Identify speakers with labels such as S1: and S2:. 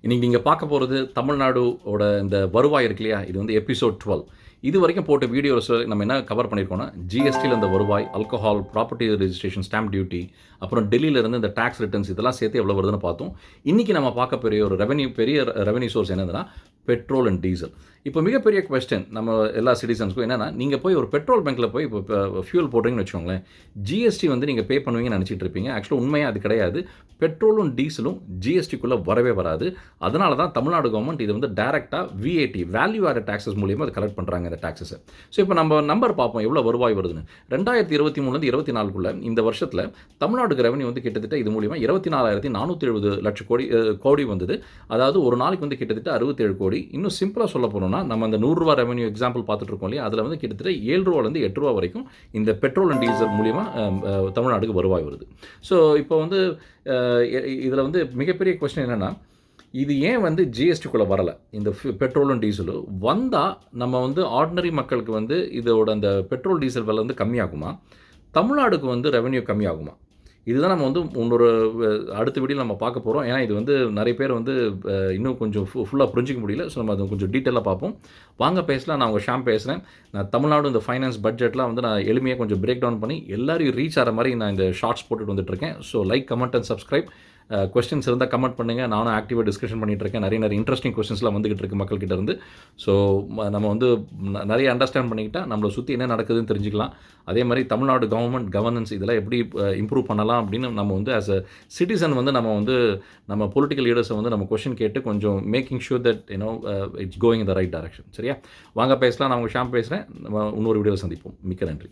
S1: இன்றைக்கி நீங்கள் பார்க்க போகிறது தமிழ்நாடோட இந்த வருவாய் இருக்கு இல்லையா, இது வந்து எபிசோட் 12. இது வரைக்கும் போட்ட வீடியோஸில் நம்ம என்ன கவர் பண்ணியிருக்கோம்னா, ஜிஎஸ்டியில் இந்த வருவாய், alcohol, property registration, stamp duty, அப்புறம் டெல்லியிலேருந்து இந்த டேக்ஸ் ரிட்டர்ன்ஸ் இதெல்லாம் சேர்த்து எவ்வளோ வருதுன்னு பார்த்தோம். இன்றைக்கி நம்ம பார்க்க பெரிய ஒரு பெரிய ரெவன்யூ சோர்ஸ் என்னதுன்னா பெட்ரோல் அண்ட் டீசல். இப்போ மிகப்பெரிய கொஸ்டின் நம்ம எல்லா சிட்டிசன்ஸ்க்கும் என்னென்னா, நீங்கள் போய் ஒரு பெட்ரோல் பங்க்கில் போய் இப்போ ஃபியூல் போடுறீங்கன்னு வச்சுக்கோங்களேன், ஜிஎஸ்டி வந்து நீங்கள் பே பண்ணுவீங்கன்னு நினச்சிட்டு இருப்பீங்க. ஆக்சுவலாக உண்மையாக அது கிடையாது. பெட்ரோலும் டீசலும் ஜிஎஸ்டிக்குள்ளே வரவே வராது. அதனால தான் தமிழ்நாடு கவர்மெண்ட் இது வந்து டைரெக்டாக விஏடி, வேல்யூ ஆடட் டாக்ஸஸ் மூலியமாக அதை கலெக்ட் பண்ணுறாங்க இந்த டாக்ஸஸை. ஸோ இப்போ நம்ம நம்பர் பார்ப்போம் எவ்வளோ வருவாய் வருதுன்னு. 2023 24 இந்த வருஷத்தில் தமிழ்நாடுக்கு ரெவன்யூ வந்து கிட்டத்தட்ட இது மூலியமாக 24,470 லட்சம் கோடி வந்தது. அதாவது ஒரு நாளைக்கு வந்து கிட்டத்தட்ட 67 கோடி. இன்னும் சிம்பிளாக சொல்ல போனோம்னா, நம்ம அந்த 100 ரூபா ரெவன்யூ எக்ஸாம்பிள் பார்த்துட்டு இருக்கோம் இல்லையா, அதில் வந்து கிட்டத்தட்ட 7 ரூபாலேருந்து 8 ரூபா வரைக்கும் இந்த பெட்ரோல் அண்ட் டீசல் மூலியமாக தமிழ்நாடுக்கு வருவாய் வருது. ஸோ இப்போ வந்து இதில் வந்து மிகப்பெரிய கொஸ்டின் என்னென்னா, இது ஏன் வந்து ஜிஎஸ்டிக்குள்ளே வரலை? இந்த பெட்ரோலும் டீசலும் வந்தால் நம்ம வந்து ஆர்டினரி மக்களுக்கு வந்து இதோட அந்த பெட்ரோல் டீசல் விலை வந்து கம்மியாகுமா, தமிழ்நாடுக்கு வந்து ரெவன்யூ கம்மியாகுமா? இதுதான் நம்ம வந்து இன்னொரு அடுத்த வீடியோவில் நம்ம பார்க்க போகிறோம். ஏன்னா இது வந்து நிறைய பேர் வந்து இன்னும் கொஞ்சம் ஃபுல்லாக புரிஞ்சிக்க முடியல. ஸோ நம்ம அதை கொஞ்சம் டீட்டெயிலாக பார்ப்போம். வாங்க பேசலாம். நான் உங்கள் ஷாம் பேசுகிறேன். நான் தமிழ்நாடு இந்த ஃபைனான்ஸ் பட்ஜெட்லாம் வந்து நான் எளிமையாக கொஞ்சம் பிரேக் டவுன் பண்ணி எல்லாரையும் ரீச் ஆகிற மாதிரி நான் இந்த ஷார்ட்ஸ் போட்டுட்டு வந்துட்டுருக்கேன். So like, comment and subscribe. Questions இருந்தால் கமெண்ட் பண்ணுங்கள். நானும் ஆக்டிவாக டிஸ்கஷன் பண்ணிகிட்டு இருக்கேன். நிறைய இன்ட்ரெஸ்டிங் கொஸ்டின்ஸ்லாம் வந்துகிட்டு இருக்கு மக்கள்கிட்ட இருந்து. ஸோ நம்ம வந்து நிறைய அண்டர்ஸ்டாண்ட் பண்ணிக்கிட்டால் நம்மளை சுற்றி என்ன நடக்குதுன்னு தெரிஞ்சுக்கலாம். அதே மாதிரி தமிழ்நாடு கவர்னன்ஸ் இதெல்லாம் எப்படி இம்ப்ரூவ் பண்ணலாம் அப்படின்னு நம்ம வந்து ஆஸ் அ சிட்டிசன் வந்து நம்ம பொலிட்டிக்கல் லீடர்ஸை வந்து நம்ம கொஸ்டின் கேட்டு கொஞ்சம் making sure that it's going in the right direction. சரியா? வாங்க பேசலாம். நான் உங்கள் ஷாம் பேசுகிறேன். நம்ம இன்னொரு வீடியோவில் சந்திப்போம். மிக்க நன்றி.